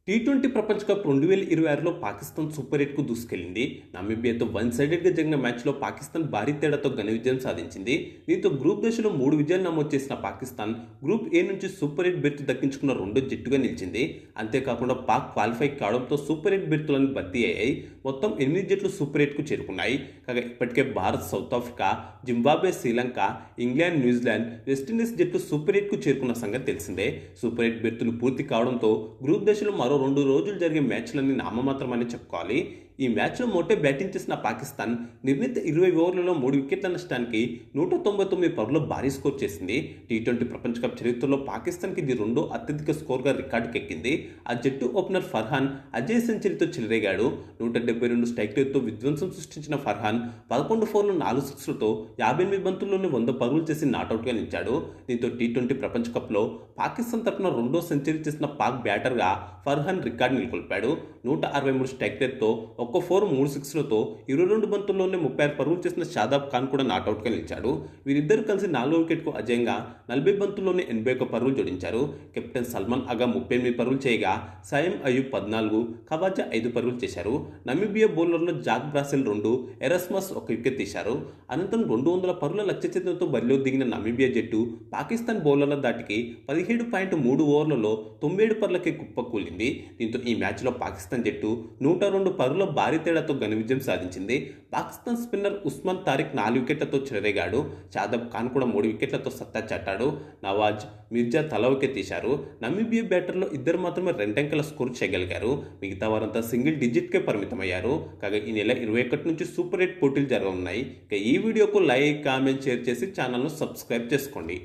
T20 ప్రపంచ cup 2026లో Pakistan super ఎయిట్‌కు దూసుకెళ్లింది. నమీబియాతో one సైడెడ్‌గా జరిగిన మ్యాచ్‌లో పాకిస్తాన్ భారీ తేడాతో ఘన విజయం సాధించింది. దీంతో గ్రూప్ దశలో 3 విజయాలు నమోదు చేసిన పాకిస్తాన్ గ్రూప్ ఏ నుంచి సూపర్ ఎయిట్ బెర్త్ దక్కించుకున్న రెండో జట్టుగా నిలిచింది. అంతేకాకుండా పాక్ క్వాలిఫై కావడంతో సూపర్ ఎయిట్ బెర్తులన్నీ భర్తీ అయ్యాయి. మొత్తం 8 జట్లు సూపర్ ఎయిట్‌కు చేరుకున్నాయి. కాగా ఇప్పటికే Bharat, south Africa, Zimbabwe, Sri Lanka, England, New Zealand, West Indies జట్లు సూపర్ ఎయిట్‌కు చేరుకున్న సంగతి తెలిసిందే. సూపర్ ఎయిట్ బెర్తులు పూర్తి కావడంతో గ్రూప్ దశలో మరో 2 రోజులు జరిగే మ్యాచ్లన్నీ నామమాత్రమని చెప్పుకోవాలి. ఈ మ్యాచ్లో మోటే బ్యాటింగ్ చేసిన పాకిస్తాన్ నిర్ణీత 20 ఓవర్లలో 3 వికెట్ల నష్టానికి 199 పరుగుల భారీ స్కోర్ చేసింది. టీ20 ప్రపంచ కప్ చరిత్రలో పాకిస్తాన్కి ఇది రెండో అత్యధిక స్కోర్గా రికార్డుకెక్కింది. ఆ జట్టు ఓపెనర్ ఫర్హాన్ అజయ్ సెంచరీతో చెలరేగాడు. 172 స్ట్రైక్ రేట్తో విధ్వంసం సృష్టించిన ఫర్హాన్ 11 ఫోర్లు 4 సిక్స్లతో 58 బంతుల్లోనే 100 పరుగులు చేసి నాటౌట్గా నిలిచాడు. దీంతో టీ20 ప్రపంచ కప్లో పాకిస్తాన్ తరఫున రెండో సెంచరీ చేసిన పాక్ బ్యాటర్గా ఫర్హాన్ రికార్డు నెలకొల్పాడు. 163 స్ట్రైక్ రేట్తో ఒక్క 4, 3 సిక్స్లతో 22 బంతుల్లోనే 36 పరుగులు చేసిన షాదాబ్ ఖాన్ కూడా నాటౌట్గా నిలిచాడు. వీరిద్దరూ కలిసి 4వ వికెట్కు అజయంగా 40 బంతుల్లోనే 81 పరుగులు జోడించారు. కెప్టెన్ సల్మాన్ అగా 38 పరుగులు చేయగా సయీం అయూబ్ 14, ఖవాజా 5 పరుగులు చేశారు. నమీబియా బౌలర్లో జాక్ బ్రాసెల్ 2, ఎరస్మస్ 1 వికెట్ తీశారు. అనంతరం 200 పరుగుల లక్ష్యఛేదనతో బరిలో దిగిన నమీబియా జట్టు పాకిస్తాన్ బౌలర్ల దాటికి 17.3 ఓవర్లలో 97 పరుగులకే కుప్పకూలింది. దీంతో ఈ మ్యాచ్లో పాకిస్తాన్ జట్టు 102 పరుగుల భారీ తేడాతో ఘన విజయం సాధించింది. పాకిస్తాన్ స్పిన్నర్ ఉస్మాన్ తారిక్ 4 వికెట్లతో చెలరేగాడు. షాదాబ్ ఖాన్ కూడా 3 వికెట్లతో సత్తా చాటాడు. నవాజ్, మిర్జా తలా వికెట్ తీశారు. నమీబియా బ్యాటర్లో ఇద్దరు మాత్రమే 2 అంకెల స్కోర్ చేయగలిగారు. మిగతా వారంతా సింగిల్ డిజిట్కే పరిమితమయ్యారు. కాగా ఈ నెల 21 నుంచి సూపర్ ఎయిట్ పోటీలు జరగనున్నాయి. ఇక ఈ వీడియోకు లైక్, కామెంట్, షేర్ చేసి ఛానల్ను సబ్స్క్రైబ్ చేసుకోండి.